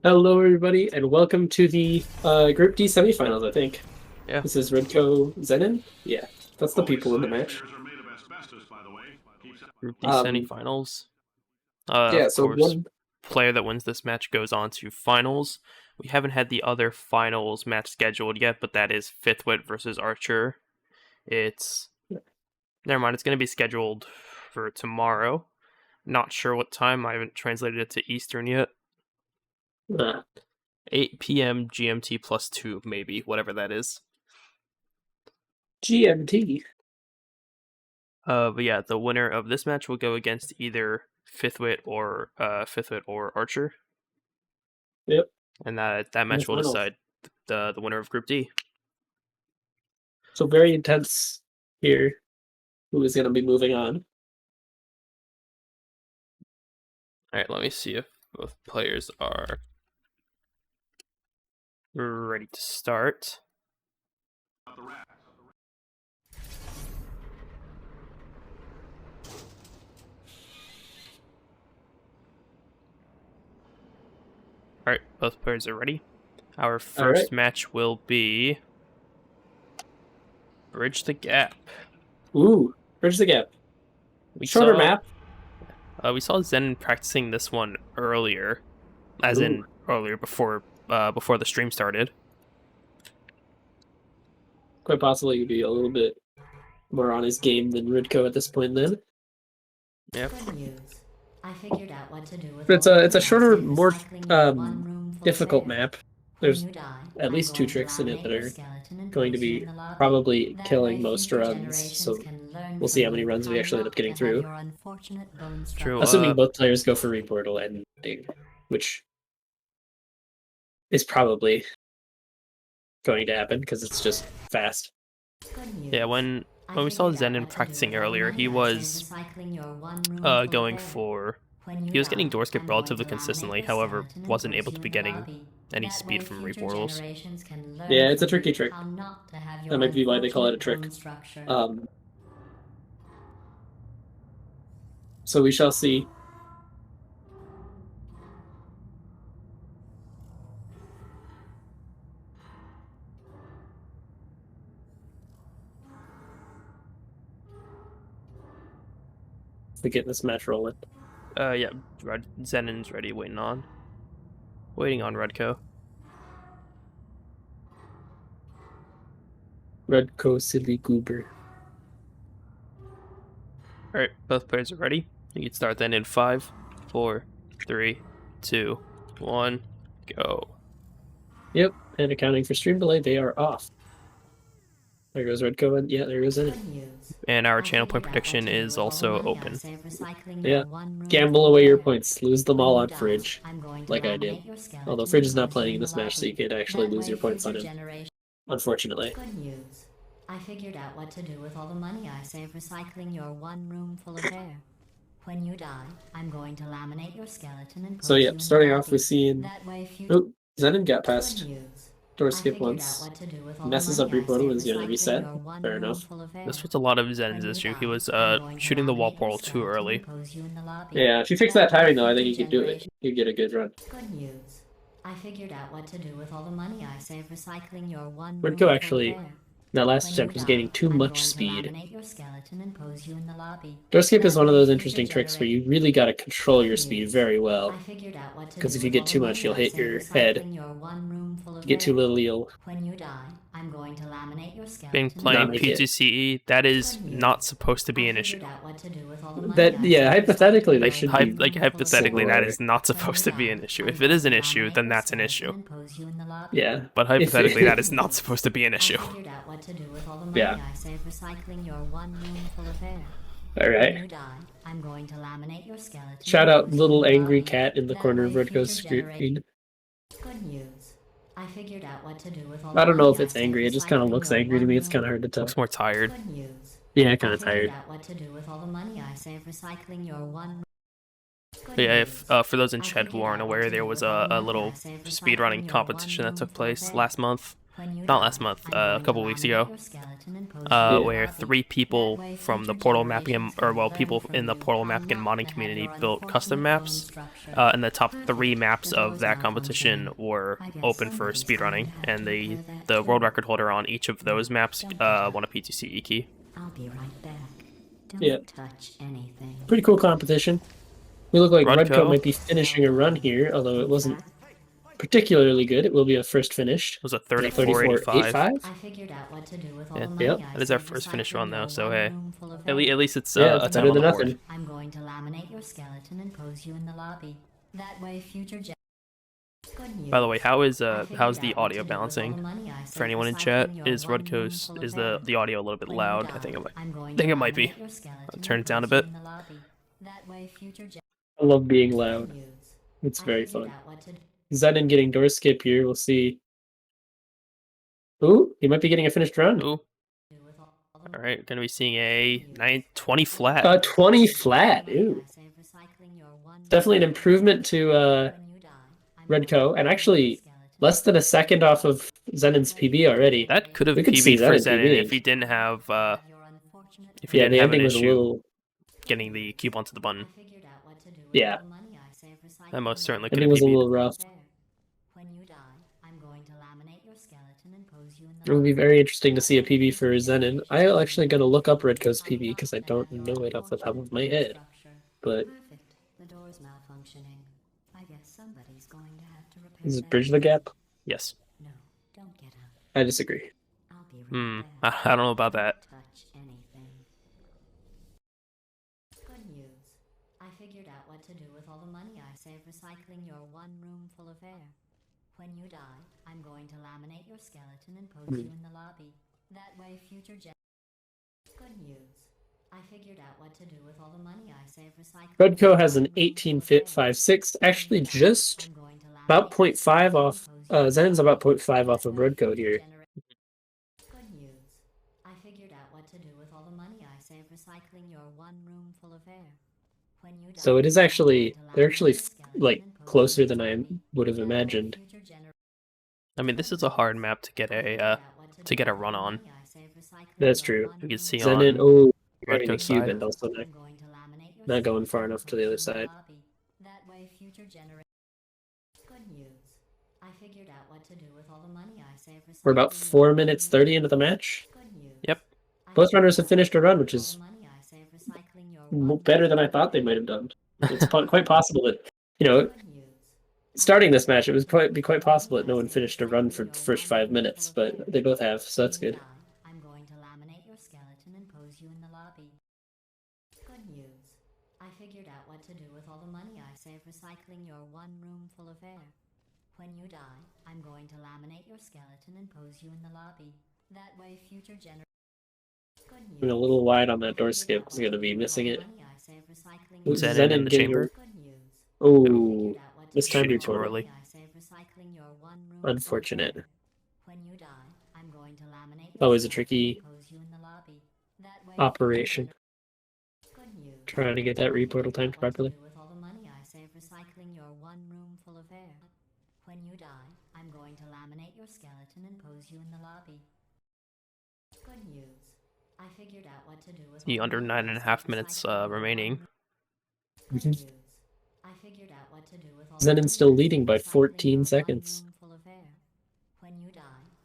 Hello, everybody, and welcome to the Group D semifinals, I think. Yeah, This is Rudko Zennan? Yeah, that's the people in the match. Group D Um, semifinals. yeah, Of so course, one, player that wins this match goes on to finals. We haven't had the other finals match scheduled yet, but that is Fifthwit versus Archer. It's never mind. It's going to be scheduled for tomorrow. Not sure what time. I haven't translated it to Eastern yet. uh, 8 p.m. GMT plus 2, maybe, whatever that is. GMT. But yeah, the winner of this match will go against either Fifthwit or Archer. Yep, And that in the match will finals. decide the winner of Group D. So very intense here. Who is going to be moving on? All right, let me see if both players are ready to start. All right, both players are ready. Our All right. first match will be Bridge the Gap. Ooh, bridge the gap. We Shorter saw map. we saw Zen practicing this one earlier, as Ooh, in earlier before the stream started. quite possibly could be a little bit more on his game than Rudko at this point. Then Yep. Good news. I figured out what to do with but all it's the a money I shorter, saved more recycling your one room full of difficult air. map. When There's you die, at I'm least two going to tricks in it laminate that your are skeleton and going to pose you in be the lobby. probably That killing way most future runs, generations so can learn we'll see from how many you runs we how actually end up not getting to have through. your unfortunate bone True. structure. Assuming both players go for reportal ending, which is probably going to happen because it's just fast. Good news. Yeah, when we saw Zennan practicing earlier, he was going for he was getting door skip relatively consistently, however, wasn't able to be getting any speed from reportals. Yeah, it's a tricky trick. That might be why they call it a trick. So we shall see. If we get this match rolling. Yeah, Zennan's ready, waiting on Rudko. Rudko Silly Goober. All right, both players are ready. You can start then in 5, 4, 3, 2, 1, go. Yep, and accounting for stream delay, they are off. There goes Rudko, and yeah, there goes in it. And our channel point prediction is also open. Yeah, gamble away your points. Lose them all on Fridge, like I did. Although Fridge is not playing in this match, so you can't actually lose your points on him, unfortunately. Good news. I figured out what to do with all the money I saved recycling your one room full of air. When you die, I'm going to laminate your skeleton and pose So you yeah, in starting the off lobby. with seeing. That way Oh, Zennan got Good past news. door I skip figured out once. what to do with all the Messes money up I reportal saved is gonna recycling reset. your one Fair room enough. full of air. This was a lot of Zen's When you issue. He die, was I'm going to shooting the wall laminate your portal too skeleton early. and pose you in the lobby. Yeah, if you fix that timing though, I think you could do it. You get a good run. Good news. I figured out what to do with all the money I saved recycling your one room Rudko full of actually, air. that last When you attempt was die, gaining too I'm much going to speed. laminate your skeleton and pose you in the lobby. Door skip is That one of way those future interesting tricks where generations- you really got to control your Good speed news. very well. I figured out what to Because do if you with get all the too money much, you'll I hit saved your head. recycling your one room full of Get too air. little, you'll When you die, I'm going to laminate your skeleton. Being and playing Not make it. P2CE, that is not supposed to be an issue. Yeah, hypothetically, they should be Hypothetically, that similar. is not supposed to be an issue. If it is an issue, then that's an issue. Yeah. But hypothetically, that is not supposed to be an issue. Yeah. All When right. you die, I'm going to laminate your skeleton. Shout and out pose you little in the angry lobby. cat in the That corner of way Rudko's future screen. Good news. I figured out what to do with all I the don't know money if it's saved angry. It just kind of recycling looks your angry to one me. It's kind room- of hard to tell. Looks more tired. Good news. Yeah, kind I of figured tired. out what to do with all the money I saved recycling your one. Good But yeah, news. if for those in I chat who figured aren't out what aware, to there do was with all the a money little I saved speedrunning recycling your competition one that took room full of place air. last month. not last month, a couple weeks ago, where 3 people from the portal mapping, people in the portal mapping and modding community built custom maps, and the top 3 maps of that competition were open for speedrunning, and the world record holder on each of those maps won a P2CML key. I'll be right back. Don't Yeah. touch anything. Pretty cool competition. We look like Rudko. Rudko might be finishing a run here, although it wasn't particularly good. It will be a first finish. It was a 34.85. I figured out what to do with all Yeah. the money Yep. I That is our saved first finish recycling run though, your so one hey, room full of at hair. least it's Yeah, a it's time better on the than board. nothing. I'm going to laminate your skeleton and pose you in the lobby. That way, future Good news. By the way, how's I the figured out audio what to do with all the balancing? money I For saved anyone in chat, recycling your is one room Rudko's full of is hair. the audio a little bit When you loud? die, I think I'm going think to it might be. laminate your skeleton I'll turn and it down a pose you bit. in the lobby. That way, future I love being Good loud. news. It's I very figured fun. out what to do. Zennan getting door skip here. We'll see. Ooh, he might be getting a finished run. Ooh. With all the All right, gonna be seeing a 920 flat. 20 flat. Ooh. I saved recycling your one Definitely an room improvement to When you die, I'm going to Redco, and laminate actually your skeleton. less than a second off of Zennan's PB already. That could have We could see PB'd for Zennan Zennan PBing. if he didn't have Your unfortunate if he Yeah, didn't the have an ending was a issue little. getting the cube onto the button. I figured out what to do with Yeah. all the money I saved recycling That most certainly your could Ending have was a PB'd. little rough. fair. When you die, I'm going to laminate your skeleton and pose you in It the would be lobby. very interesting to see a PB for Zennan. I'm actually going to look up Redco's PB because I don't know it off the top of my head. But Perfect. The door's malfunctioning. I guess somebody's going to have to repair is it that. Bridge the Gap? Yes. No, don't get up. I disagree. I'll be right I back. don't know about that. Touch anything. Good news. I figured out what to do with all the money I saved recycling your one room full of air. When you die, I'm going to laminate your skeleton and pose you in the lobby. That way, future Good news. I figured out what to do with all the money I saved recycling. Redco has an 18 fit 5.6, actually just about 0.5 off. Zennan's about 0.5 off of Redco here. Good news. I figured out what to do with all the money I saved recycling your one room full of air. When you die, So it is I'm actually, going to they're laminate actually your skeleton like and pose closer you in than the I lobby. would have That way, imagined. future I mean, this is a hard map to get a run on. That's true. You can see Zennan, on oh, grabbing the Redco's cube side. and also not going far enough to the other side. That way, future Good news. I figured out what to do with all the money I saved We're about 4 minutes 30 into the match. Good news. Yep. Both runners have finished a run, which is better than I thought they might have done. It's quite possible that, you know, starting this match, it was quite possible that no one finished a run for the first 5 minutes, but they both have, so that's good. I'm going to laminate your skeleton and pose you in the lobby. Good news. I figured out what to do with all the money I saved recycling your one room full of air. When you die, I'm going to laminate your skeleton and pose you in the lobby. That way, future Good news. Being a little wide on that door skip is going to be missing it. Ooh, Zennan in the getting chamber. Oh, this time Shooting too report. early. Unfortunate. When you die, I'm going to laminate Always a tricky pose you in the lobby. That way, operation. Good news. Trying to get that reportal timed properly. With all the money I saved recycling your one room full of air. When you die, I'm going to laminate your skeleton and pose you in the lobby. Good news. I figured out what to do with The under 9.5 minutes remaining. Mhm. News. I figured out what to do with all Zennan's still leading by 14 seconds. full of air. When you die,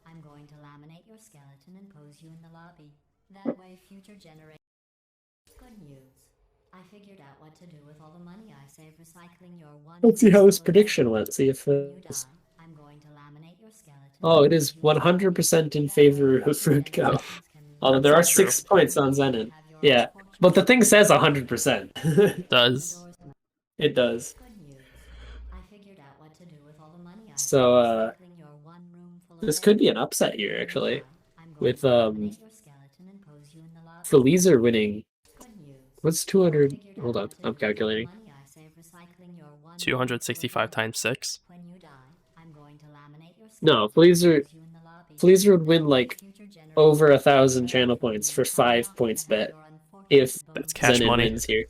I'm going to laminate your skeleton and pose you in the lobby. That way, future generations. Good news. I figured out what to do with all the money I saved recycling your one. Let's see how his prediction went. See if. When you die, I'm going to laminate your skeleton. Oh, it is 100% in favor of Rudko. Although there are That's true. 6 points on Zennan. Yeah, but the thing says 100%. Does. It does. Good news. I figured out what to do with all the money I So, saved recycling your one room full of this air. could be an upset here, actually. I'm going With, to laminate your skeleton and pose you in the lobby. Felizer winning. Good news. What's 200? Hold on, I'm calculating. 265 times 6. When you die, I'm going to laminate your No, skeleton Felizer, and pose you in the lobby. Felizer would win, like, over 1,000 channel points for 5 points bet if That's cash Zennan money. wins here.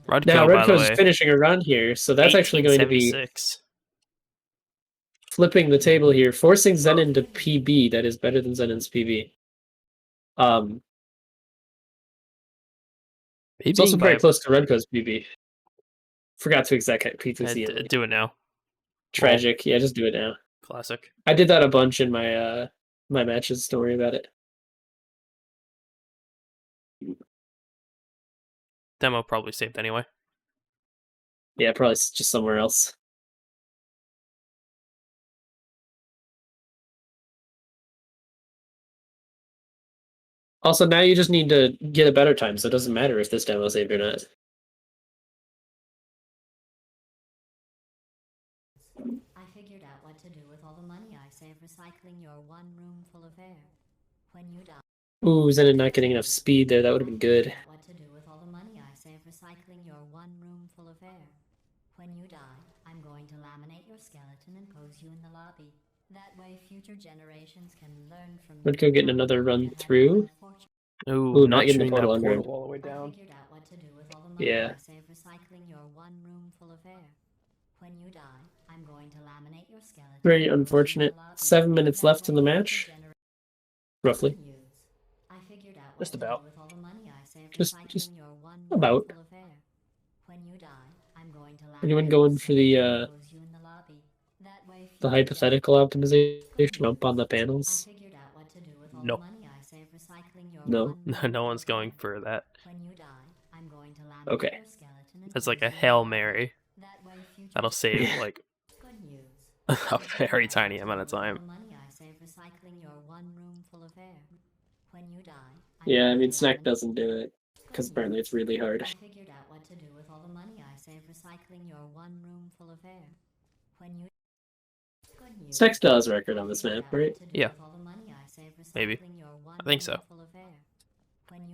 Rudko, Now, by the Redco's way. finishing a run here, so that's actually going to be 1876. flipping the table here, forcing Zennan to PB that is better than Zennan's PB. It's also very close to Rudko's PB. Forgot to exec P2CML. Do it now. Tragic. Yeah, just do it now. Classic. I did that a bunch in my my matches. Don't worry about it. Demo probably saved anyway. Yeah, probably just somewhere else. Also, now you just need to get a better time, so it doesn't matter if this demo saved or not. I figured out what to do with all the money I save recycling your one room full of air. When you die. Ooh, Zennan not getting enough speed there. That would have been good. What to do with all the money I save recycling your one room full of air. When you die, I'm going to laminate your skeleton and pose you in the lobby. That way future generations can learn from you. Rudko getting another run through. Ooh, not getting the shooting portal that under him. portal all the way down. I figured out what to do with all the money Yeah. I save recycling your one room full of air. When you die, I'm going to laminate your skeleton. Very unfortunate. 7 minutes left in the match. Roughly. I figured out Just about. with all the money I save Just recycling your one about. full of air. When you die, I'm going to Anyone going for the hypothetical optimization up on the panels? No. No. No one's going for that. When you die, I'm going to laminate Okay. your skeleton and That's like pose a you in Hail the Mary. That way future That'll save like Good news. a very tiny amount of time. Money I save recycling your one room full of air. When you die, Yeah, I mean, Snack doesn't do it. Because apparently it's really hard. I figured out what to do with all the money I save recycling your one room full of air. When you Good news. Snack still has a record on this map, right? Yeah. Maybe. I think so.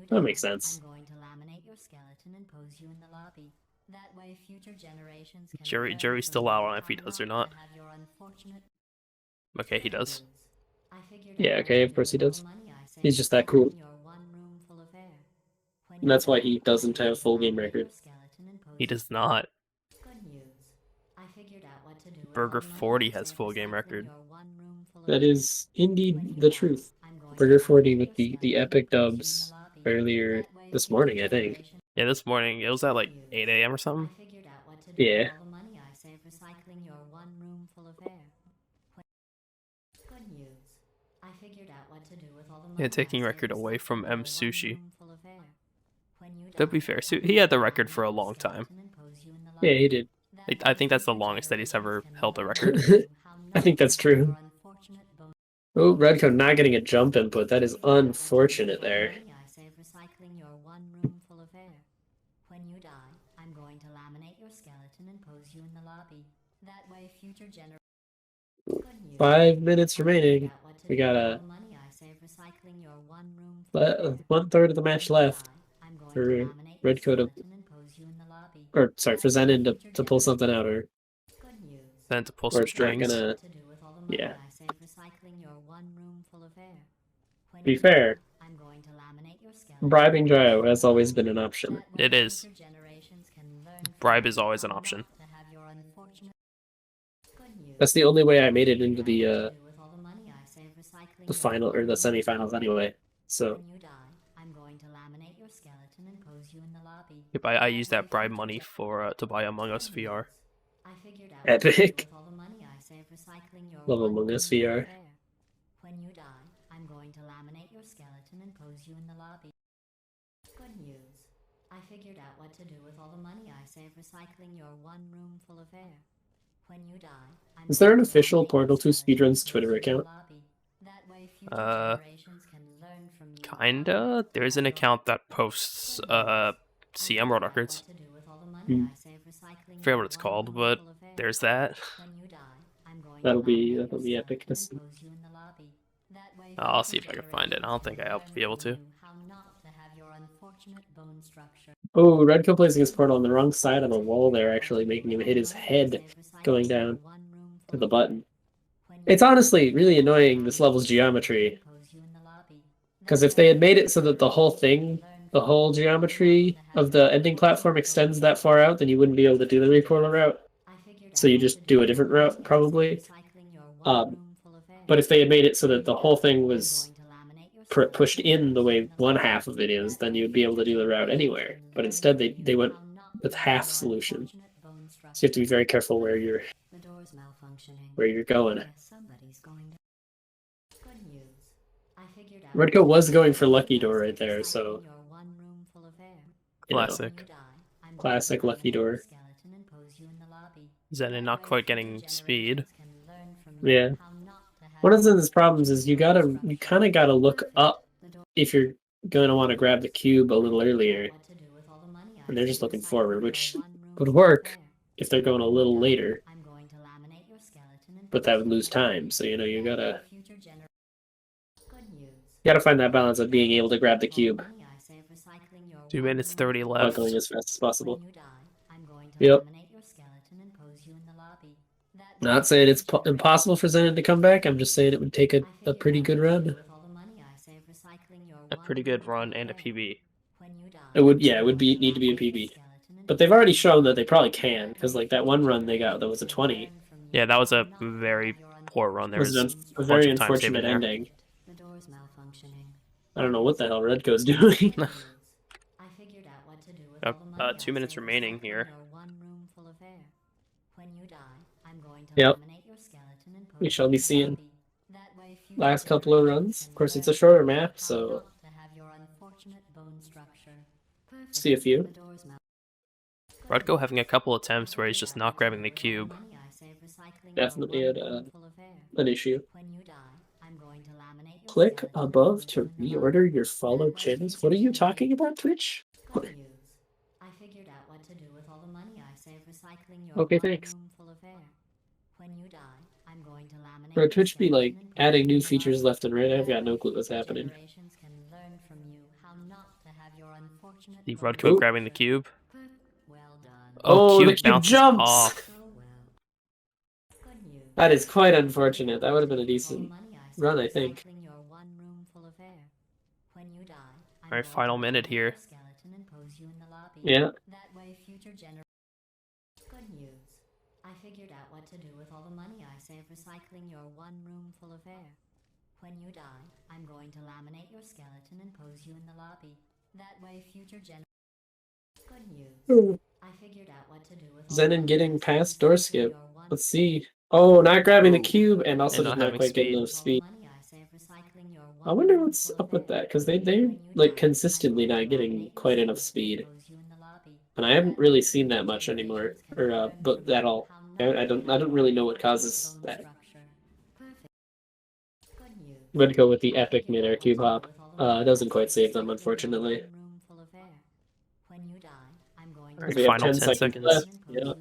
That makes sense. I'm going to laminate your skeleton and pose you in the lobby. That way future generations can Jury's still out on if he does or not. Okay, he does. Yeah, okay, of course he does. He's just that cool. And that's why he doesn't have full game record. He does not. Good news. I figured out what to do with Burger all the money 40 I has save full game recycling record. your one room full of That air. is indeed When you the die, truth. I'm going to Burger 40 laminate with your the skeleton epic and pose you in dubs the lobby. earlier That way this future morning, I think. generations Yeah, this morning it was at like 8 a.m. or I something. figured out what to do Yeah. with all the money I save recycling your one room full of air. Good news. I figured out what to do with all the money Yeah, taking I record save away from recycling M your Sushi. one room full of air. When you To be die, fair, I'm he had the going to record for a laminate your long time. skeleton and pose you in the Yeah, lobby. he did. That I way think that's the future longest that he's ever generations held a can record. learn how I think not that's to have true. your unfortunate bone- Oh, Rudko not getting a jump input. That is unfortunate there. Money I save recycling your one room full of air. When you die, I'm going to laminate your skeleton and pose you in the lobby. That way future generations. 5 minutes remaining. We got a 1/3 of the match left for Rudko to, or sorry, for Zennan to pull something out, or Then to pull or some it's not strings. gonna. Yeah. To be fair, bribing Gyro has always been an option. It is. Bribe is always an option. That's the only way I made it into the final or the semifinals anyway. So When you die, I'm going to laminate your skeleton and pose you in the lobby. Yep, I use that bribe money for to buy Among Us VR. I figured out Epic. with all the money I save recycling your Love one Among Us room full VR. of air. When you die, I'm going to laminate your skeleton and pose you in the lobby. Good news. I figured out what to do with all the money I save recycling your one room full of air. When you die, I'm is there an going to official laminate Portal 2 your skeleton Speedruns and Twitter pose you in the account? lobby. That way future generations can learn from you how Kinda. not to There's have an your account that posts CM world records. Hmm. Forget what it's called, but there's that. That'll be epic to see. I'll see if I can find it. I don't think I'll be able to. Oh, Rudko placing his portal on the wrong side of the wall there, actually making him hit his head going down to the button. It's honestly really annoying, this level's geometry. Because if they had made it so that the whole thing, the whole geometry of the ending platform extends that far out, then you wouldn't be able to do the reportal route. So you just do a different route, probably. But if they had made it so that the whole thing was pushed in the way one half of it is, then you'd be able to do the route anywhere. But instead, they went with half solution. So you have to be very careful where you're going. Rudko was going for Lucky Door right there, so Classic. Classic Lucky Door. Zennan not quite getting speed. Yeah. One of Zen's problems is you kind of gotta look up if you're gonna want to grab the cube a little earlier, and they're just looking forward, which would work if they're going a little later, but that would lose time. So you gotta find that balance of being able to grab the cube, 2 minutes 30 left. going as fast as possible. Yep. Not saying it's impossible for Zennan to come back. I'm just saying it would take a pretty good run. A pretty good run and a PB. It would need to be a PB. But they've already shown that they probably can, because like that one run they got that was a 20. Yeah, that was a very poor run. There was a very unfortunate ending. I don't know what the hell Rudko's doing. 2 minutes remaining here. Yep. We shall be seeing last couple of runs. Of course, it's a shorter map, so see a few. Rudko having a couple attempts where he's just not grabbing the cube. Definitely an issue. Click above to reorder your followed channels. What are you talking about, Twitch? Okay, thanks. Bro, Twitch be like adding new features left and right. I've got no clue what's happening. The Rudko grabbing the cube. Oh, cube the cube bounces jumps! off. That is quite unfortunate. That would have been a decent run, I think. Alright, final minute here. Yeah. I figured out what to do with all the money I save recycling your one room full of air. When you die, I'm going to laminate your skeleton and pose you in the lobby. That way future generations. Good news. I figured out what to do with Zennan getting past door skip. Let's see. Oh, not grabbing the cube and also and not quite getting enough speed. I wonder what's up with that, because they're like consistently not getting quite enough speed. And I haven't really seen that much anymore, or but at all. I don't really know what causes that. I'm gonna go with the epic mid-air cube hop. It doesn't quite save them, unfortunately. Alright, We have final 10 seconds left. Yeah.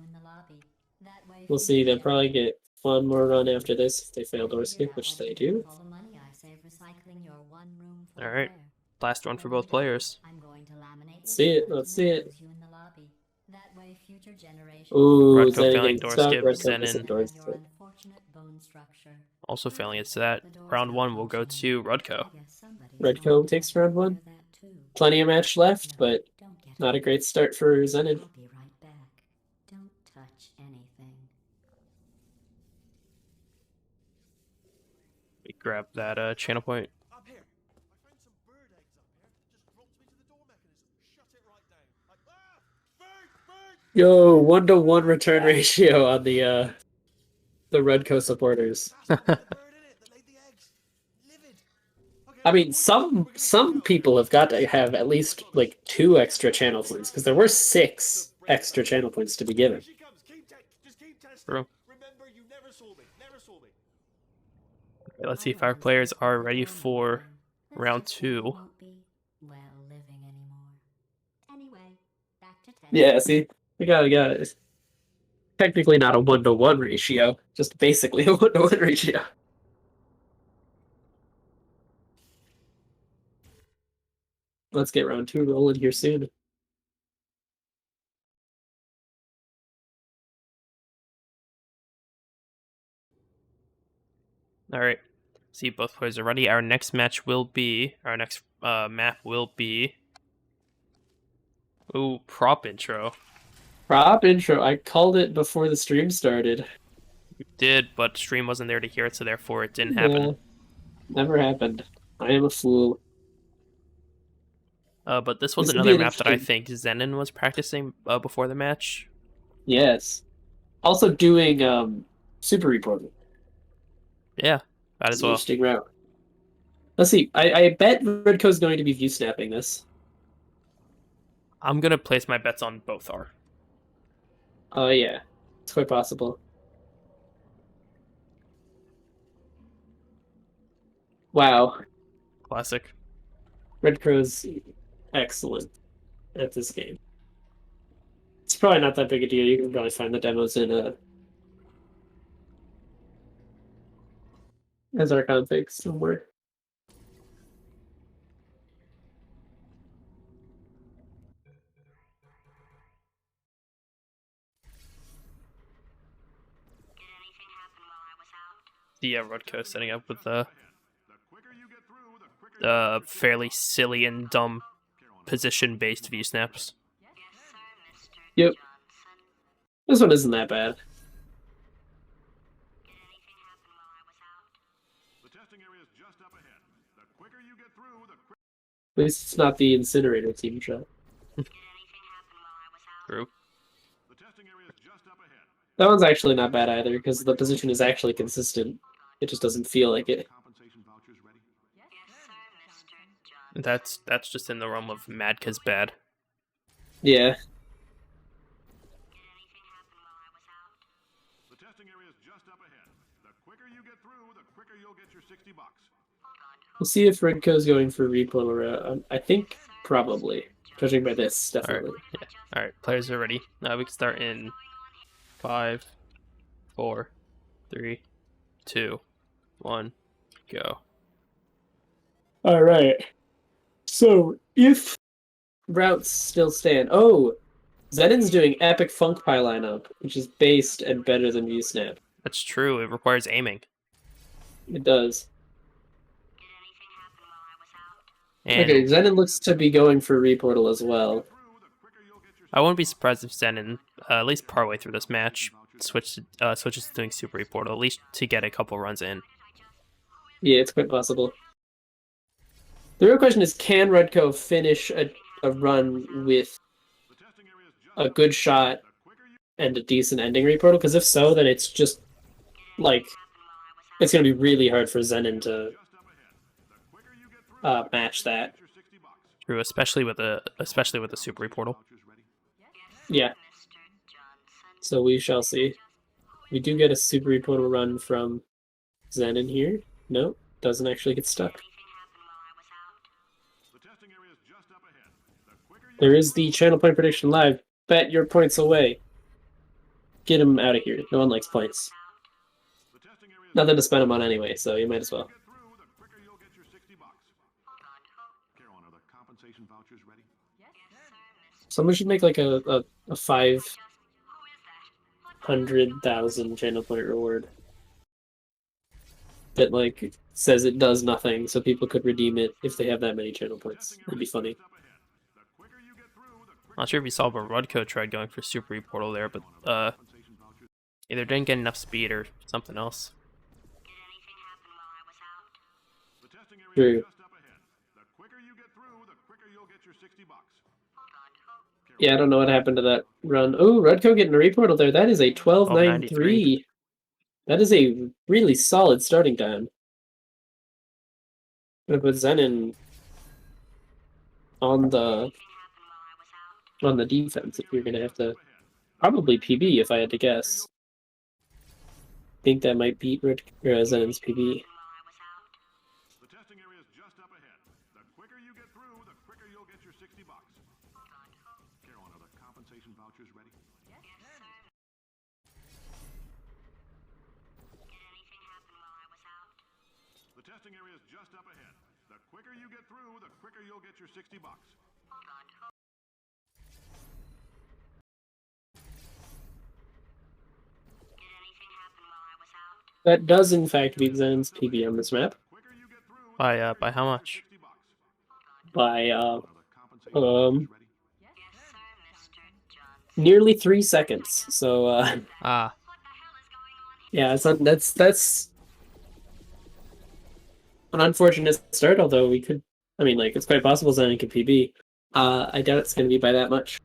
We'll see. see. They'll probably get one more run after this if they fail door skip, which they do. Alright, last one for both players. Let's see it. Let's see it. Ooh, Rudko failing Zennan door stuck. skip, Rudko missing Zennan door skip. also failing it, so that round 1 will go to Rudko. Rudko takes round 1. Plenty of match left, but not a great start for Zennan. I'll be right back. Don't touch anything. We grab that channel point. Up here. I found some bird eggs up here. Just dropped me to the door mechanism. Shut it right down. Bird! Yo, 1-to-1 return ratio on the Rudko supporters. Bird in it that laid the eggs. Livid. Okay, I mean, some people have got to have at least like 2 extra channel points, because there were 6 extra channel points to be given. Here she comes. Just keep testing. True. Remember, you never saw me. Never saw me. Okay, let's see if our players are ready for round 2. Won't be well living anymore. Anyway, back to 10. Yeah, see, we got it. Technically not a 1-to-1 ratio, just basically a 1-to-1 ratio. Let's get round 2 rolling here soon. Alright, see if both players are ready. Our next match will be, our next map will be, ooh, prop intro. Prop intro. I called it before the stream started. You did, but stream wasn't there to hear it, so therefore it didn't happen. Yeah, never happened. I am a fool. But this was This would be another an map that I interesting. think Zennan was practicing before the match. Yes. Also doing super reporting. Yeah, might It's as an well. interesting route. Let's see. I bet Rudko's going to be view snapping this. I'm gonna place my bets on both are. Oh yeah, it's quite possible. Wow, Classic. Rudko's excellent at this game. It's probably not that big a deal. You can probably find the demos in as our configs somewhere. The Rudko setting up with the fairly silly and dumb position-based view snaps. Yep. This one isn't that bad. At least it's not the incinerator team shot. True. That one's actually not bad either because the position is actually consistent. It just doesn't feel like it. That's just in the realm of Madka's bad. Yeah. We'll see if Redco's going for repo. I think probably. Judging by this, definitely. All right. Yeah. All right. Players are ready. Now we can start in 5, 4, 3, 2, 1, go. All right. So if routes still stand, Zennan's doing Epic Funk Pie lineup, which is based and better than ViewSnap. That's true. It requires aiming. It does. And Okay, Zennan looks to be going for Reportal as well. I wouldn't be surprised if Zennan, at least partway through this match, switches to doing Super Reportal, at least to get a couple runs in. Yeah, it's quite possible. The real question is, can Rudko finish a run with a good shot and a decent ending Reportal? Because if so, then it's just, like, it's going to be really hard for Zennan to match that. True, especially with the Super Reportal. Yeah. So we shall see. We do get a Super Reportal run from Zennan here. No, doesn't actually get stuck. There is the channel point prediction live. Bet your points away. Get him out of here. No one likes points. Nothing to spend them on anyway, so you might as well. Someone should make like a 500,000 channel point reward that like says it does nothing, so people could redeem it if they have that many channel points. It'd be funny. Not sure if you saw, but Rudko tried going for Super Reportal there, but either didn't get enough speed or something else. True. Yeah, I don't know what happened to that run. Oh, Rudko getting a Reportal there. That is a 12.93. That is a really solid starting time. Gonna put Zennan on the defense if you're gonna have to probably PB if I had to guess. I think that might beat Zennan's PB. The testing area is just up ahead. The quicker you get through, the quicker you'll get your $60. That does in fact beat Zennan's PB on this map. By how much? By nearly 3 seconds. So Ah. Yeah, that's an unfortunate start. Although we could, I mean, like it's quite possible Zennan could PB. I doubt it's going to be by that much.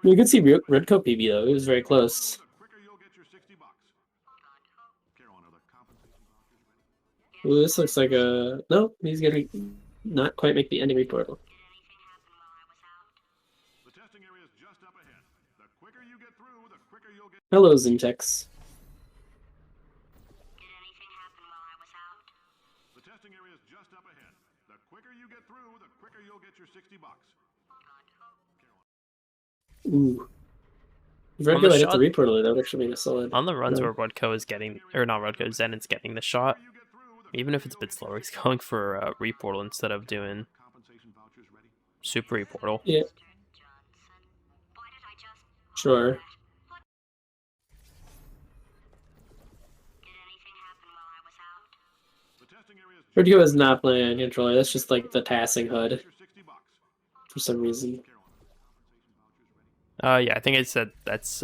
We could see Rudko PB though. It was very close. Ooh, this looks like a no. He's gonna not quite make the ending reportal. Hello, Zentex. The testing area is just up ahead. The quicker you get through, the quicker you'll get your $60. Ooh. If On the Rudko had hit shot- the reportal, that would actually be a solid. On the runs No. where Rudko is getting, or not Rudko, Zennan's getting the shot, even if it's a bit slower, he's going for a reportal instead of doing super reportal. Yeah. Sure. Rudko is not playing on controller. That's just like the passing HUD for some reason. Yeah, I think I said that's.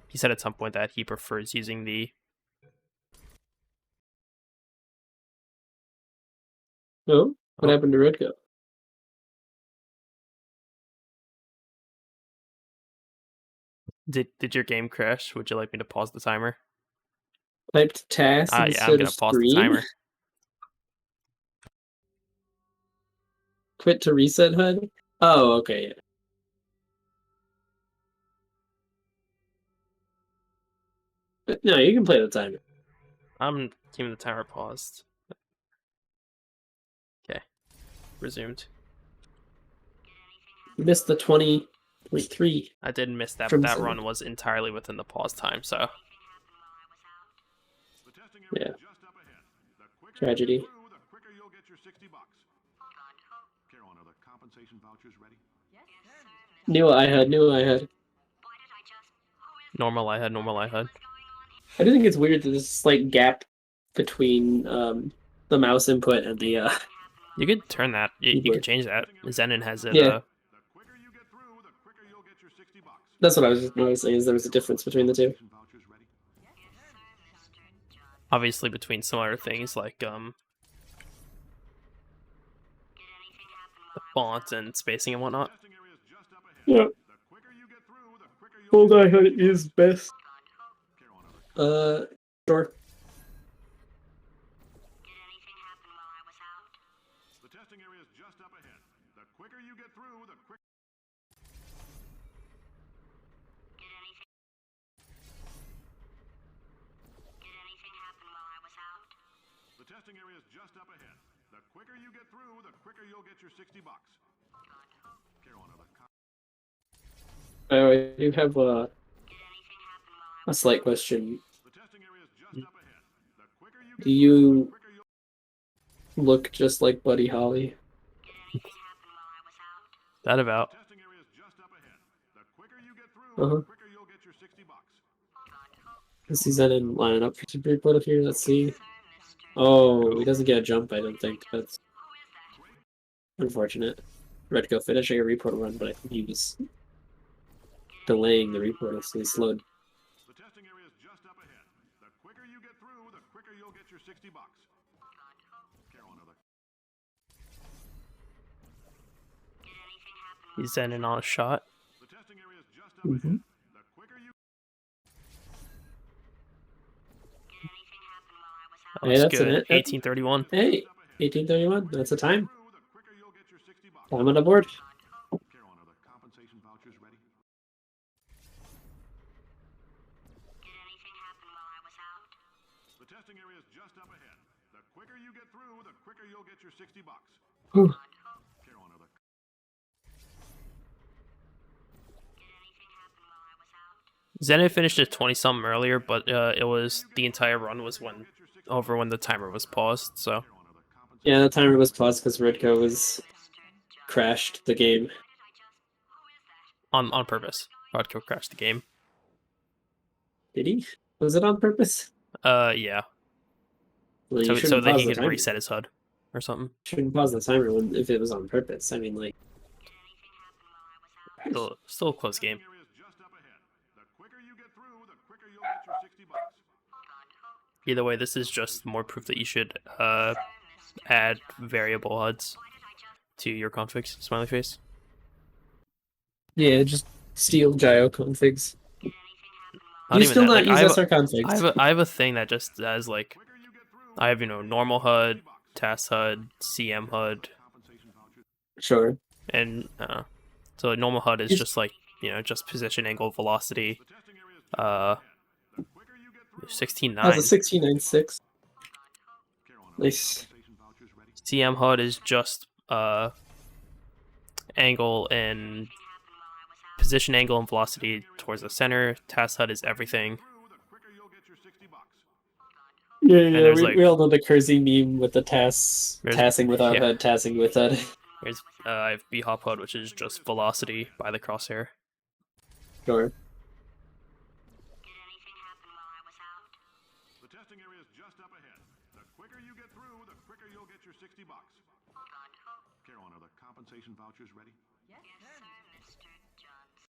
He said at some point that he prefers using the. Oh, what Oh. happened to Rudko? Did your game crash? Would you like me to pause the timer? Typed task Yeah, I'm instead gonna of pause the screen. timer. Quit to reset HUD. Oh, okay. Yeah. No, you can play the timer. I'm keeping the timer paused. Okay, resumed. You missed the 20.3. I did miss that, From but that Zennan. run was entirely within the pause time, so. Yeah. Tragedy. New iHUD, new iHUD. Normal I had. I do think it's weird that there's a slight gap between the mouse input and the You could turn that. You keyboard. could change that. Zennan has it. Yeah. That's what I was just noticing, is there was a difference between the two. Obviously, between some other things like the font and spacing and whatnot. Yeah. Old iHUD is best. Sure. The testing area is just up ahead. The quicker you get through, the quicker. The testing area is just up ahead. The quicker you get through, the quicker you'll get your $60. I do have a slight question. The testing area is just up ahead. The quicker you get Do you the quicker you'll. look just like Buddy Holly? That about. Testing area is just up ahead. The quicker you get through, Uh-huh. the quicker you'll get your $60. Let's see Zennan lining up for Super Report here. Let's see. Oh, he doesn't get a jump, I don't think. That's unfortunate. Rudko finishing a report run, but I think he was delaying the report, so he slowed. The testing area is just up ahead. The quicker you get through, the quicker you'll get your $60. He's Zennan on a shot. The testing area is just up ahead. The quicker you. That Hey, was that's good. an 1831. Hey, 1831. That's a time. Time on the board. Carolina, the compensation vouchers ready. The testing area is just up ahead. The quicker you get through, the quicker you'll get your $60. Whew. Carolina, the Zennan finished at 20 something earlier, but it was the entire run was when the timer was paused. So Yeah, the timer was paused because Rudko was crashed the game. on purpose, Rudko crashed the game. Did he? Was it on purpose? Yeah. Well, you So shouldn't that pause he the could timer. reset his HUD or something. Shouldn't pause the timer if it was on purpose. I mean, like. Still a close game. area is just up ahead. The quicker you get Either way, this is just more proof that you should add variable HUDs to your configs. Smiley face. Yeah, just steal gyro configs. Not You even still that. not Like, use SR configs. I have a thing that just has like, I have normal HUD, TAS HUD, CM HUD, Sure. and so like, normal HUD is Is- just like just position, angle, velocity. 16.9. That's a 16.96. Nice. CM HUD is just angle and position, angle, and velocity towards the center. TAS HUD is everything. Yeah, there's, we all know the Kersey meme with the tassing without yeah. HUD, tassing with HUD. There's I have B-hop HUD, which is just velocity by the crosshair. Sure. The testing area is just up ahead. The quicker you get through, the quicker you'll get your $60. Caroline, are the compensation vouchers ready? Yes, sir, Mr. Johnson.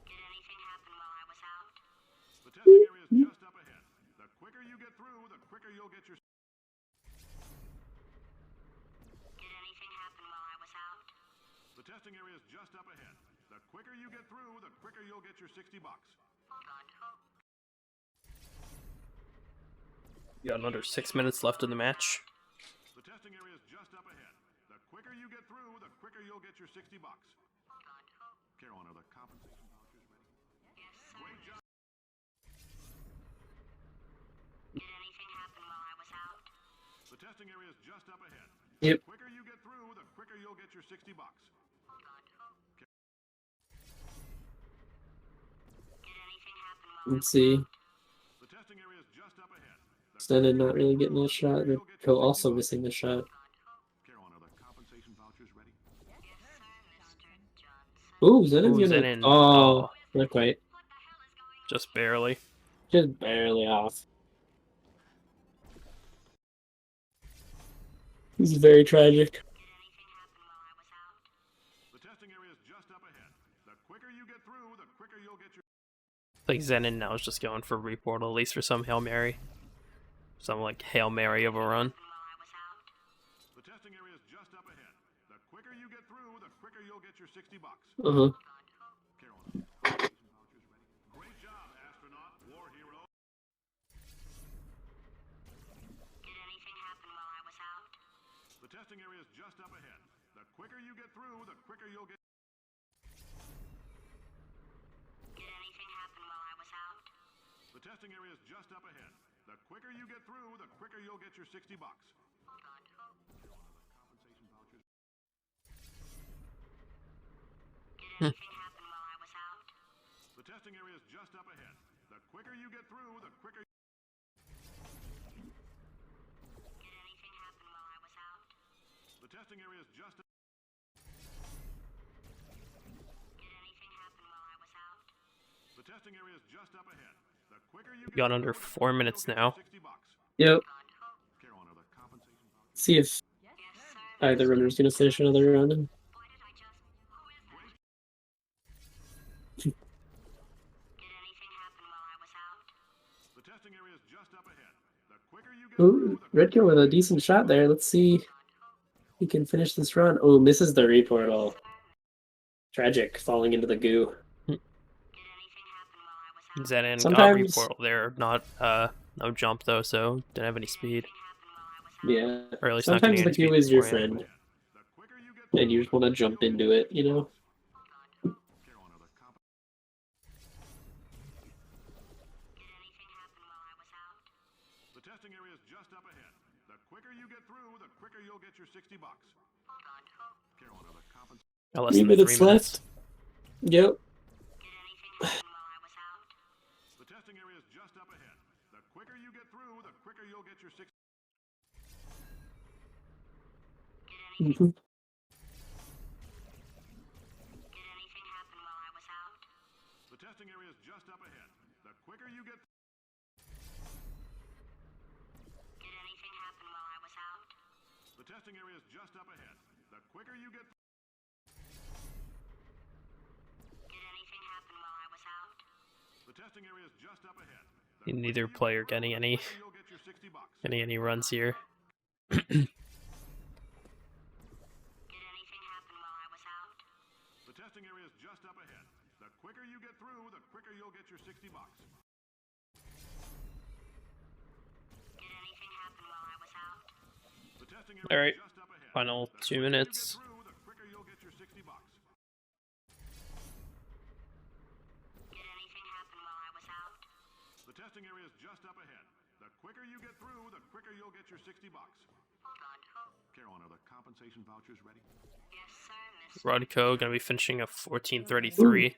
Did anything happen while I was out? The testing area is just up ahead. The quicker you get through, the quicker you'll get your... Did anything happen while I was out? The testing area is just up ahead. The quicker you get through, the quicker you'll get your $60. You got another 6 minutes left in the match. The testing area is just up ahead. The quicker you get through, the quicker you'll get your $60. Caroline, are the compensation vouchers ready? Yes, sir. Great job. Did anything happen while I was out? The testing area is just up ahead. Yep. The quicker you get through, the quicker you'll get your $60. Did anything happen while Let's see. The testing area is just up ahead. The Zennan not really getting a shot. quicker you'll get Rudko your also $60. missing the shot. Caroline, are the compensation vouchers ready? Yes, sir, Mr. Johnson. Ooh, Zennan's Ooh, gonna. Zennan. Oh, not quite. Just barely. Just barely off. This is very tragic. Did anything happen while I was out? The testing area is just up ahead. The quicker you get through, the quicker you'll get your... Like Zennan now is just going for reportal, at least for some Hail Mary. Some like Hail Mary of a run. While I was out? The testing area is just up ahead. The quicker you get through, the quicker you'll get your $60. Uh huh. Caroline, compensation vouchers ready? Great job, astronaut, war hero. Did anything happen while I was out? The testing area is just up ahead. The quicker you get through, the quicker you'll get... Did anything happen while I was out? The testing area is just up ahead. The quicker you get through, the quicker you'll get your $60. Did anything happen while I was out? The testing area is just up ahead. The quicker you get through, the quicker... Did anything happen while I was out? The testing area is just... Did anything happen while I was out? The testing area is just up ahead. The quicker you We got under 4 minutes now. $60. Yep. Caroline, are the compensation vouchers... See if Yes, sir. either runner's gonna finish another round. Why did I just... Who is that? Did anything happen while I was out? The testing area is just up ahead. The quicker you get Ooh, Rudko with a decent shot there. Let's see if he can finish this run. Oh, misses the reportal. Tragic, falling into the goo. Did anything happen while I was out? Zennan got Sometimes- reportal there. Not no jump though, so didn't have any speed. Yeah. Or at least not Sometimes getting the any goo speed is your beforehand. friend, and you just want to jump into it, you know? Caroline, are the comp... Did anything happen while I was out? The testing area is just up ahead. The quicker you get through, the quicker you'll get your $60. Caroline, are the compensation... Got less 3 than minutes 3 minutes. left. Yep. Did anything happen while I was out? The testing area is just up ahead. The quicker you get through, the quicker you'll get your $60. Mhm. Did anything happen while I was out? The testing area is just up ahead. The quicker you get... Did anything happen while I was out? The testing area is just up ahead. The quicker you get... Did anything happen while I was out? The testing testing area is just up ahead. The Neither quicker you player get through, getting the any quicker you'll get your 60 bucks. any runs here. Did anything happen while I was out? The testing area is just up ahead. The quicker you get through, the quicker you'll get your 60 bucks. Did anything happen while I was out? The testing All area right, is just up ahead. final The 2 quicker you get minutes. through, the quicker you'll get your 60 bucks. Did anything happen while I was out? The testing area is just up ahead. The quicker you get through, the quicker you'll get your 60 bucks. Hold on, hope. Caroline, are the compensation vouchers ready? Yes, sir, Miss. Rudko gonna be finishing a 14:33.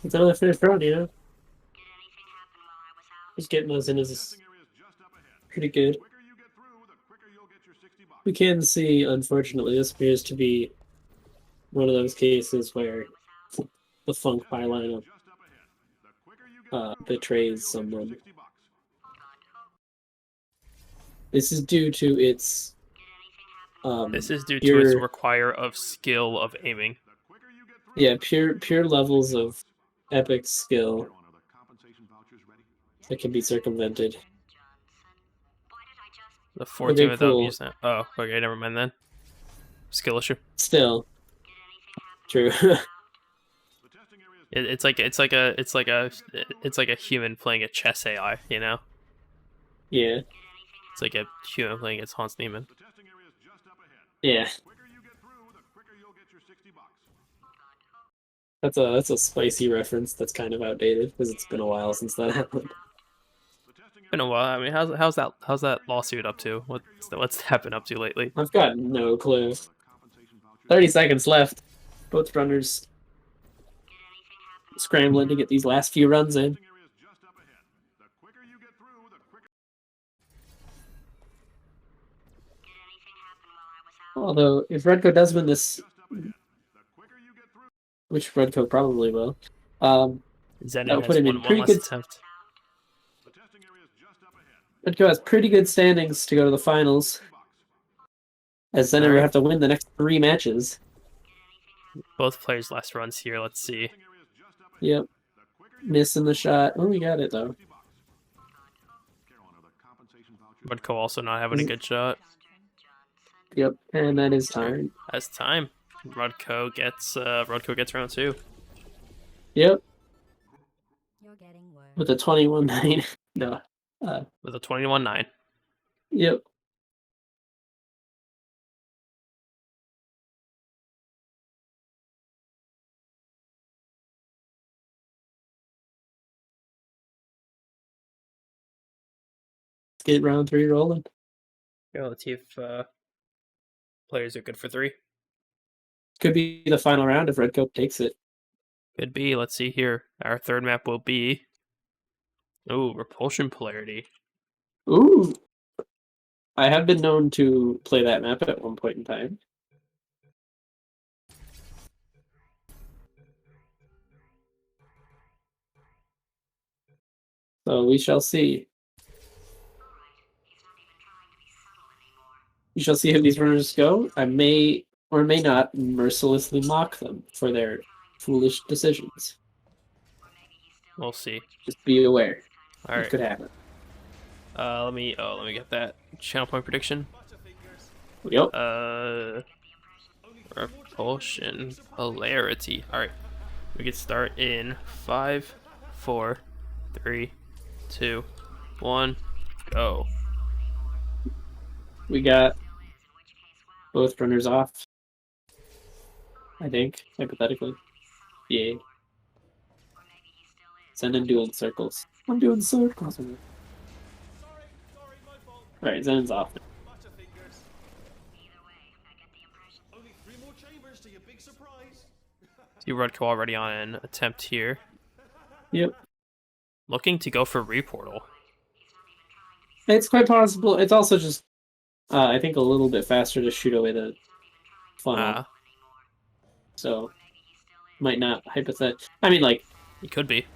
It's another finished round, you know? Did anything happen while I was out? Just getting us in is Testing area is just up ahead. pretty good. The quicker you get through, the quicker you'll get your 60 bucks. We can see, unfortunately, this appears to be one of those cases where the Funk Pie lineup Just up ahead. The quicker you get through, the quicker betrays you'll get someone. your 60 bucks. Hold on, hope. This is due to its Did anything happen? This is due to its pure, require of skill of aiming. The quicker you get through, yeah, the quicker pure you'll get levels your 60 of bucks. epic skill Caroline, are the compensation vouchers ready? that can be circumvented. Johnson. Why did I just... The Okay, 14 without cool. using that. Oh, okay, never mind then. Skill issue. Still, Did anything happen true. while I was out? The testing area is It's like a human playing a chess AI. You know, Yeah, it's like a human playing against Hans Niemann. the testing area is just up ahead. yeah. The quicker you get through, the quicker you'll get your 60 bucks. That's a spicy reference that's kind of outdated because it's been a while since that happened. The testing Been a area while. I mean, how's that lawsuit up to? What's happened up to lately? I've got no clue. the compensation vouchers 30 seconds left. Both runners Did anything happen? scrambling to get these last few runs in. testing area is just up ahead. The quicker you get through, the quicker Did anything happen while I was out? Although, if Rudko does win this, just up ahead. The quicker you get through, which Rudko probably will, Zennan That'll put has him in one pretty last good- attempt. the testing area is just up ahead. Rudko has pretty good standings to go to the finals, 60 bucks. as Zennan Alright. would have to win the next 3 matches. Both players' last runs here. Let's see. Testing area is just up ahead. Yep, The quicker you missing the shot. Oh, we got it, though. 60 bucks. Caroline, are the compensation vouchers Rudko also not having a good shot. Yep, and that is time. That's time. Rudko gets round 2. Yep, You're getting worse. with a 21-9. No. With a 21-9. Yep. Let's get round 3 rolling. Yeah, let's see if players are good for 3. Could be the final round if Red Coat takes it. Could be. Let's see here. Our third map will be. Oh, repulsion polarity. Ooh. I have been known to play that map at one point in time. So we shall see. We shall see how these runners go. I may or may not mercilessly mock them for their foolish decisions. We'll see. Just be aware. All It right. could happen. Let me get that channel point prediction. Yep. Repulsion polarity. All right. We can start in 5, 4, 3, 2, 1, go. We got both runners off. I think, hypothetically. Yeah. Zennan doing circles. I'm doing circles. Alright, Zennan's off. Only 3 more chambers to your big surprise. See Rudko already on an attempt here. Yep. Looking to go for reportal. It's quite possible. It's also just, I think, a little bit faster to shoot away the funnel. So, might not hypothetically. I mean, like, He could be.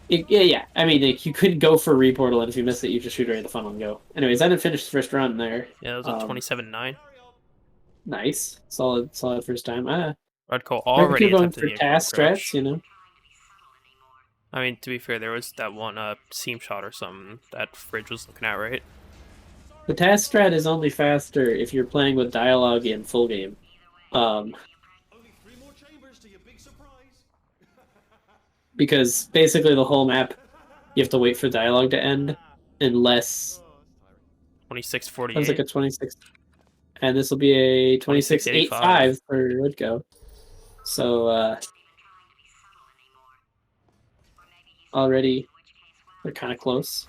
yeah. I mean, like, you could go for reportal, and if you miss it, you just shoot right at the funnel and go. Anyways, Zennan finished the first run there. Yeah, that was a 27-9. Nice. Solid first time. Rudko Maybe already you're going attempted for the task approach. strats, you know? I mean, to be fair, there was that one seam shot or something that Fridge was looking at, right? The task strat is only faster if you're playing with dialogue in full game. Only 3 more chambers to your big surprise. Because basically the whole map, you have to wait for dialogue to end, unless... 26:48. Sounds like a 26... And this will be a 26.85 for rudko. So, already, they're kind of close.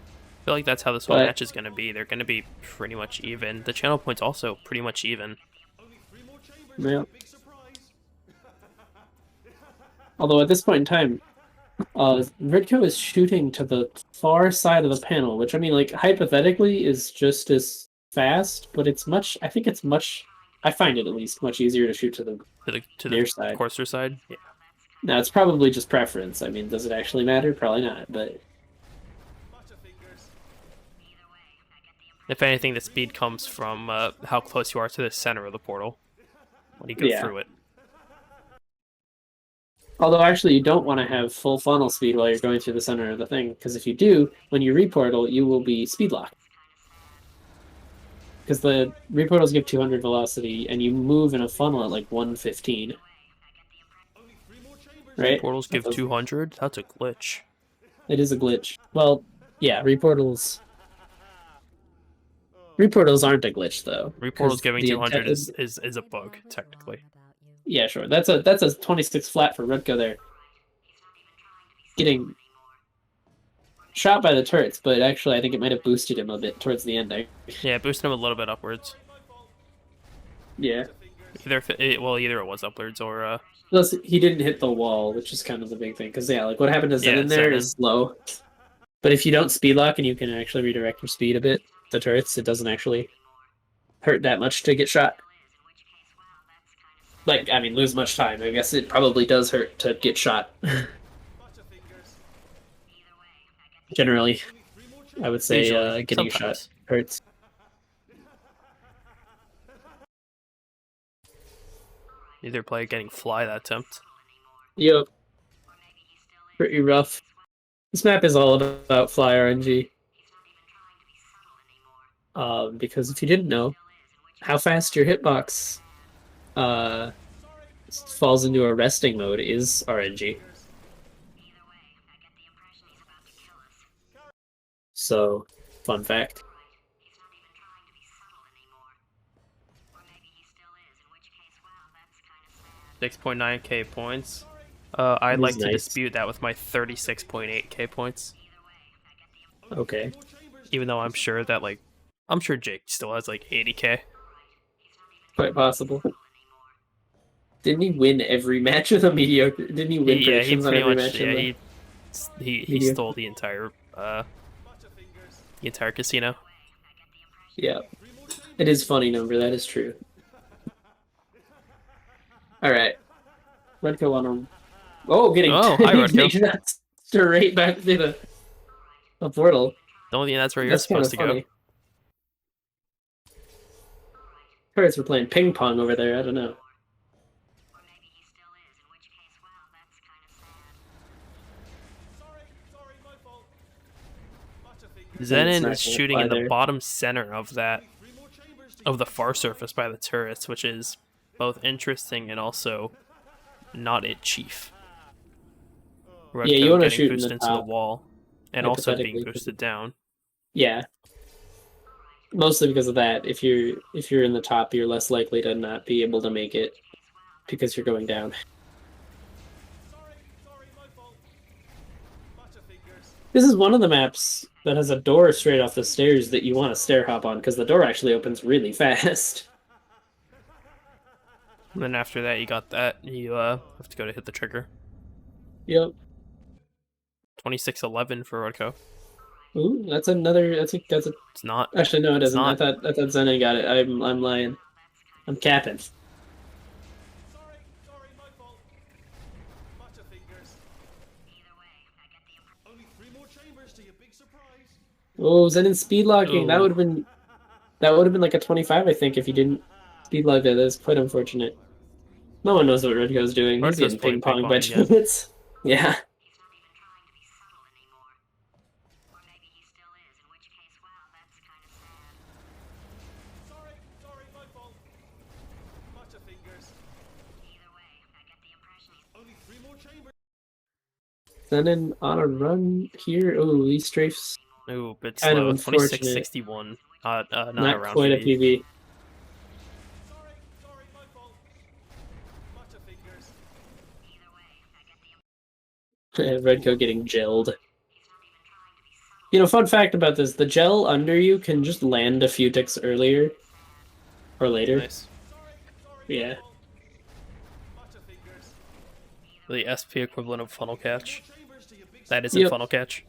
I feel like that's how this whole But- match is going to be. They're going to be pretty much even. The channel points also pretty much even. Only 3 more chambers Yeah. to your big surprise. Although at this point in time, rudko is shooting to the far side of the panel, which I mean, like, hypothetically is just as fast, but it's much, I think it's much, I find it at least, much easier to shoot to the To near the side. courser side. Yeah. Now, it's probably just preference. I mean, does it actually matter? Probably not, but... Butterfingers. If anything, the speed comes from how close you are to the center of the portal when you go Yeah. through it. Although, actually, you don't want to have full funnel speed while you're going through the center of the thing, because if you do, when you reportal, you will be speed locked. Because the reportals give 200 velocity, and you move in a funnel at like 115. Only 3 more chambers. Right? Portals give 200? That's a glitch. It is a glitch. Well, yeah, reportals... Reportals aren't a glitch, though. 'cause Reportals giving the 200 intent- is a bug, technically. Yeah, sure. That's a 26 flat for rudko there. Getting shot by the turrets, but actually I think it might have boosted him a bit towards the end. Yeah, boosted him a little bit upwards. Yeah. Either it was upwards or Plus, he didn't hit the wall, which is kind of the big thing. Because, yeah, like what happened to Zennan there Zennan. is slow. But if you don't speed lock and you can actually redirect your speed a bit, the turrets, it doesn't actually hurt that much to get shot. Like, I mean, lose much time. I guess it probably does hurt to get shot. Butterfingers. Generally, I would say Usually, getting sometimes. shot hurts. either player getting fly that attempt. Yep. Pretty rough. This map is all about fly RNG. Because if you didn't know, how fast your hitbox falls into a resting mode is RNG. So, fun fact. 6.9k points. I'd That like is to nice. dispute that with my 36.8k points. Okay. Even though I'm sure that I'm sure Jake still has like 80k. Quite possible. Didn't he win every match with a mediocre? Didn't he win He predictions on pretty every much match? in the- he Mediocre. stole the entire casino. Yeah. It is funny number, that is true. Alright. Rudko on him. Oh, getting Oh, hi, Rudko. big shots straight back through the portal. The only thing that's where you're That's supposed to kinda go. funny. Turrets were playing ping pong over there, I don't know. Sorry, my fault. Butterfingers. It's Zennan not is gonna shooting fly in the there. bottom center of that 3 more chambers to of the far surface by the turrets, which is both interesting and also not it chief. Yeah, you Rudko wanna getting shoot in boosted the into the top, wall and also being hypothetically, 'cause boosted down. Yeah. Mostly because of that. If you're in the top, you're less likely to not be able to make it because you're going down. Sorry, my fault. Butterfingers. This is one of the maps that has a door straight off the stairs that you want to stair hop on because the door actually opens really fast. And then after that, you got that. You have to go to hit the trigger. Yep. 2611 for Rudko. Ooh, that's another. That's a. It's not. Actually, no, it It's doesn't. not. I thought Zennan got it. I'm lying. I'm capping. Sorry, my fault. Butterfingers. Only 3 more chambers to your big surprise. Oh, Zennan speed locking. That Ooh. would have been. That would have been like a 25, I think, if you didn't speed lock that. That's quite unfortunate. No one knows what Rudko's doing. He's Rudko's getting ping playing pong by ping-pong again. minutes. Yeah. Zennan on a run here. Oh, these strafes Ooh, bit kind of slow. unfortunate. 26-61. Not Not around quite a PB. PB. Sorry, my fault. Butterfingers. Redco getting gelled. You know, fun fact about this, the gel under you can just land a few ticks earlier or later. Nice. Yeah. The SP equivalent of funnel catch. That isn't Yep. funnel catch.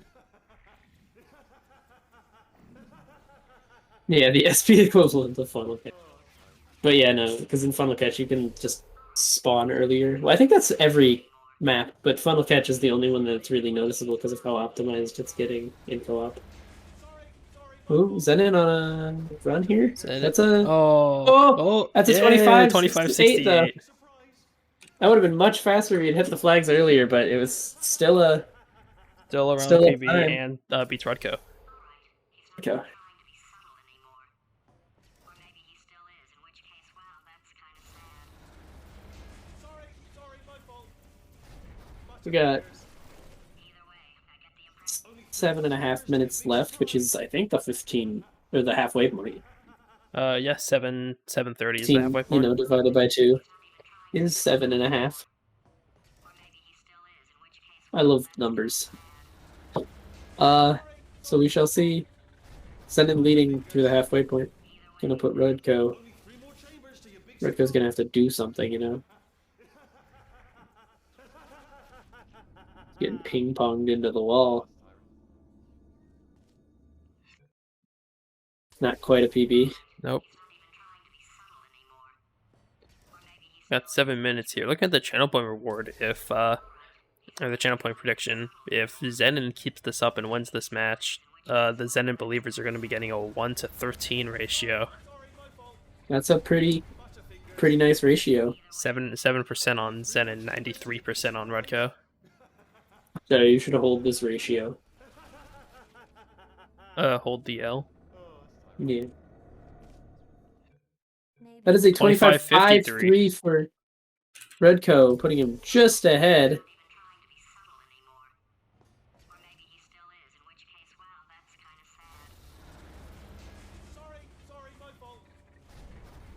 Yeah, the SP equivalent of funnel catch. But yeah, no, because in funnel catch you can just spawn earlier. Well, I think that's every map, but funnel catch is the only one that's really noticeable because of how optimized it's getting in co-op. Oh, Zennan on a run here? That's a that's a 25, 68 though. 25-68. That would have been much faster if he'd hit the flags earlier, but it was still a Still around Still PB time. and beats Rudko. okay. We got 7.5 minutes left, which is I think the 15 or the halfway point. Yeah, 7:30 is the halfway point. You know, divided by 2 is 7.5. I love numbers. So we shall see. Zennan leading through the halfway point. Gonna put Rudko. Rudko's gonna have to do something, you know. Getting ping-ponged into the wall. Not quite a PB. Nope. Got 7 minutes here. Look at the channel point reward if or the channel point prediction. If Zennan keeps this up and wins this match, the Zennan believers are going to be getting a 1-13 ratio. That's a pretty nice ratio. 7% on Zennan, 93% on Rudko. So you should hold this ratio. Hold the L. Yeah. That is a 25-5-3 for Rudko, putting him just ahead. Sorry, my fault.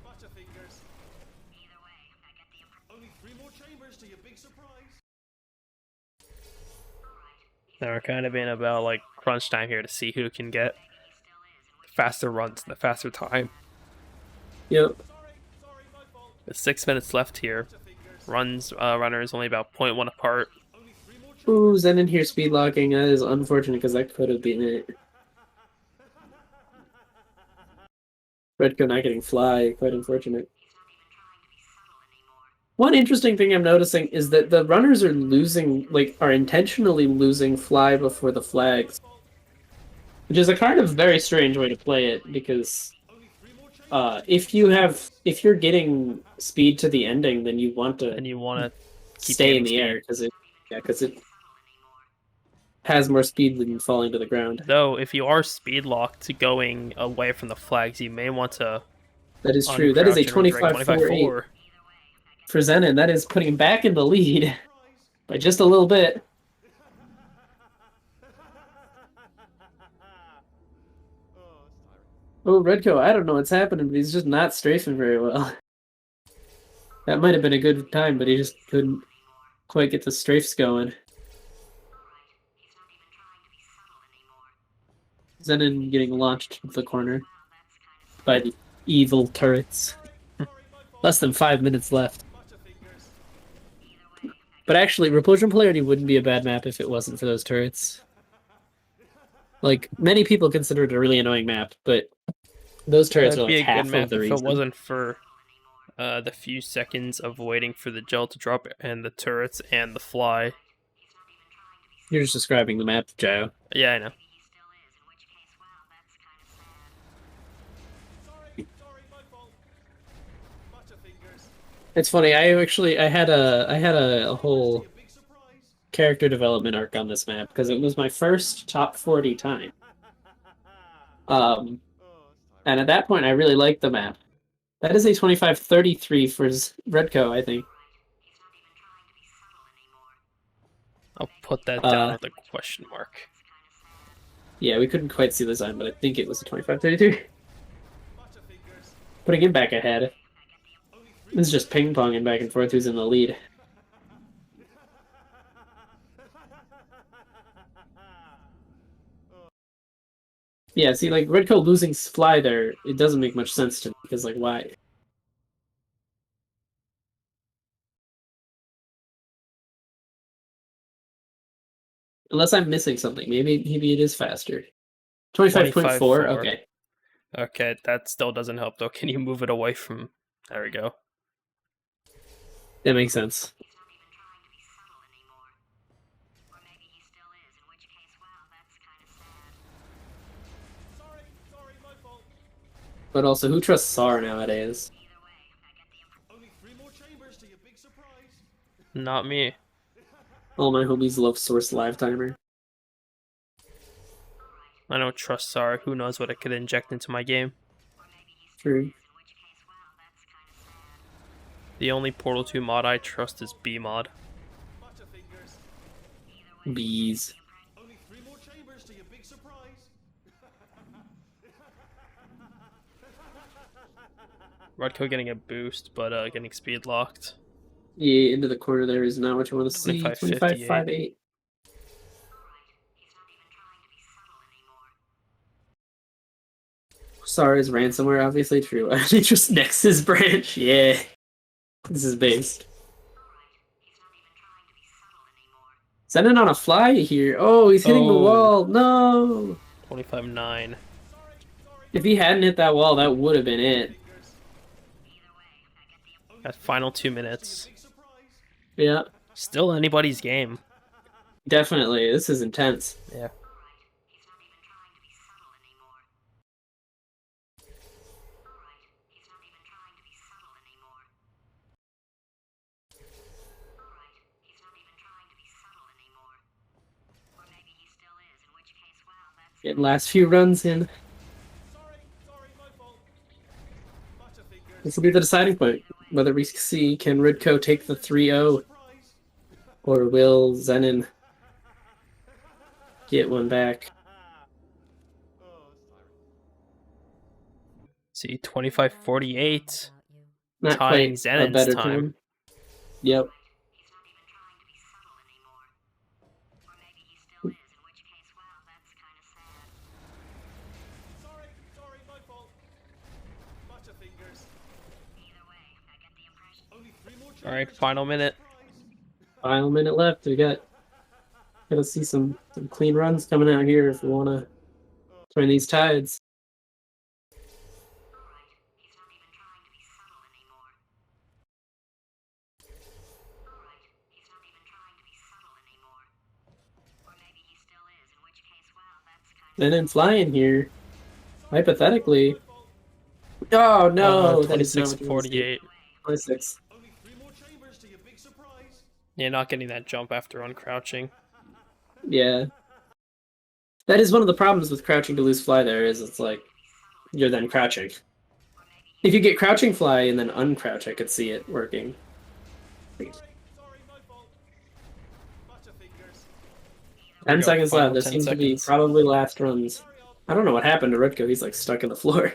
Butterfingers. Only 3 more chambers to your big surprise. Now we're kind of in about like crunch time here to see who can get faster runs in the faster time. Yep. With 6 minutes left here. Runners only about 0.1 apart. Ooh, Zennan here speed locking. That is unfortunate because that could have been it. Redco not getting fly, quite unfortunate. One interesting thing I'm noticing is that the runners are losing, are intentionally losing fly before the flags. Which is a kind of very strange way to play it, because if you're getting speed to the ending, then you want to stay in the air, because it has more speed than falling to the ground. Though, if you are speed locked going away from the flags, you may want to. That is true. That is a 25-4 for Zennan. That is putting him back in the lead by just a little bit. Oh, Redco, I don't know what's happening, but he's just not strafing very well. That might have been a good time, but he just couldn't quite get the strafes going. Zennan getting launched into the corner by the evil turrets. Less than 5 minutes left. But actually, Repulsion Polarity wouldn't be a bad map if it wasn't for those turrets. Like, many people consider it a really annoying map, but those turrets are like half of the reason. If it wasn't for the few seconds of waiting for the gel to drop and the turrets and the fly. You're just describing the map, Jao. Yeah, I know. It's funny. I had a whole character development arc on this map because it was my first top 40 time. And at that point, I really liked the map. That is a 25-33 for Redco, I think. I'll put that down with a question mark. Yeah, we couldn't quite see the sign, but I think it was a 25-33. Putting him back ahead. This is just ping-ponging back and forth who's in the lead. Yeah, see, like, Rudko losing Fly there, it doesn't make much sense to me, because, like, why? Unless I'm missing something. Maybe it is faster. 25.4? Okay. Okay, that still doesn't help, though. Can you move it away from... There we go. That makes sense. But also, who trusts SAR nowadays? Only 3 more chambers to your big surprise. Not me. All my homies love Source Live Timer. I don't trust SAR. Who knows what it could inject into my game. True. The only Portal 2 mod I trust is B mod. Bees. Only 3 more chambers to your big surprise. Rudko getting a boost, but getting speed locked. Yeah, into the corner there is not what you want to see. 25.58. 25.58. SAR is ransomware, obviously true. They just Nexus branch. Yeah. This is based. Zennan on a fly here. Oh, he's hitting the wall. No! 25.9. If he hadn't hit that wall, that would have been it. That final 2 minutes. Yeah, Still anybody's game. definitely. This is intense. Yeah. Get last few runs in. This will be the deciding point. Whether we see can Rudko take the 3-0 or will Zennan get one back. See, 25.48. Not Tying quite a Zennan's better time. time. Yep. Alright, final minute. Final minute left. We gotta see some clean runs coming out here if we want to turn these tides. And then flying here, hypothetically. Oh no, that is not what you want to see. 26.48. 26. Only 3 more chambers to your big surprise. Yeah, not getting that jump after uncrouching. Yeah. That is one of the problems with crouching to lose fly there, is it's like, you're then crouching. If you get crouching fly and then uncrouch, I could see it working. 10 seconds left. There seems to be probably last runs. I don't know what happened to Rudko. He's like stuck in the floor.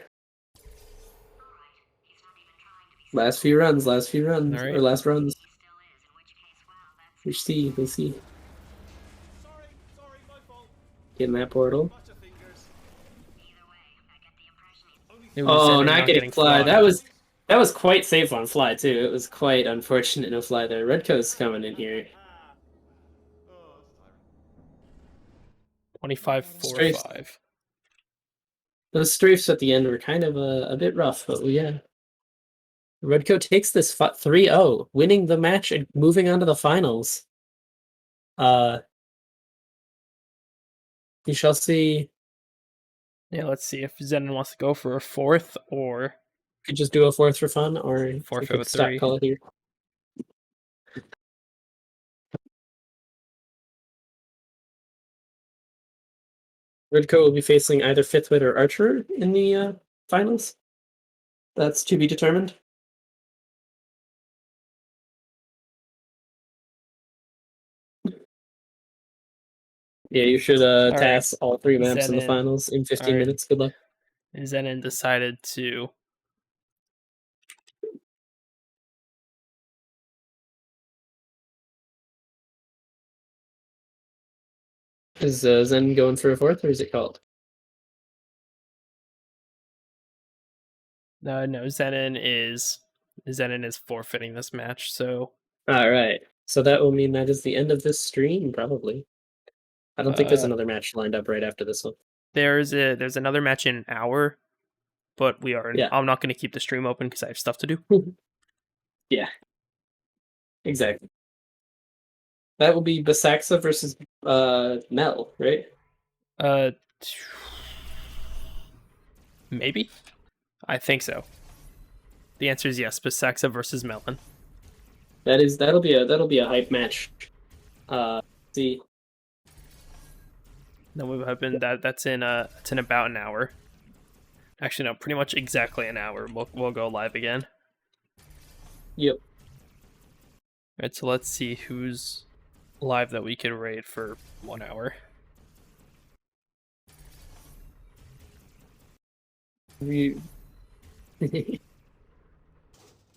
Last few runs. All right. Or last runs. We'll see. Get in that portal. Oh, not getting fly. That was quite safe on fly too. It was quite unfortunate no fly there. Redco's coming in here. 25.45. Those strafes at the end were kind of a bit rough, but yeah. Rudko takes this 3-0, winning the match and moving on to the finals. We shall see. Yeah, let's see if Zennan wants to go for a fourth or Could just do a fourth for fun, or Forfeit could with stop 3. call it here. Rudko will be facing either Fifthwit or Archer in the finals. That's to be determined. Yeah, you should right. task all 3 maps in the Zennan. finals in 15 All right. minutes. Good luck. Zennan decided to. Is Zen going for a 4th, or is it called? No, Zennan is forfeiting this match. So All right. So that will mean that is the end of this stream, probably. I don't think there's another match lined up right after this one. there's another match in an hour, but Yeah. I'm not going to keep the stream open because I have stuff to do. Yeah. Exactly. That will be Basaxa versus Mel, right? Maybe. I think so. The answer is yes. Basaxa versus Melon. That'll be a hype match. See. That will happen. That's in about an hour. Actually, no, pretty much exactly an hour. We'll go live again. Yep. All right, so let's see who's live that we could raid for 1 hour. We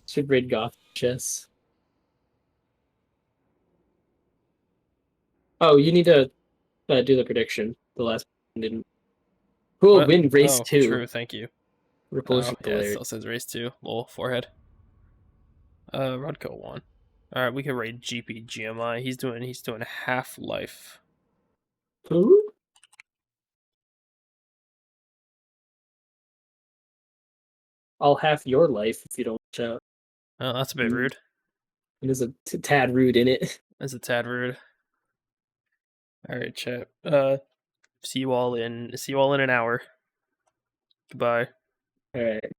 should raid Goth chess. Oh, you need to do the prediction. The last one didn't. Who will win race 2? True, thank you. Repulsion Yeah, it still says race 2. Lol, forehead. Rudko won. All right, we can raid GP GMI. He's doing Half-Life. Who? I'll half your life if you don't watch out. Oh, that's a bit rude. It is a tad rude in it. That's a tad rude. All right, chat. See you all in an hour. Goodbye. All right.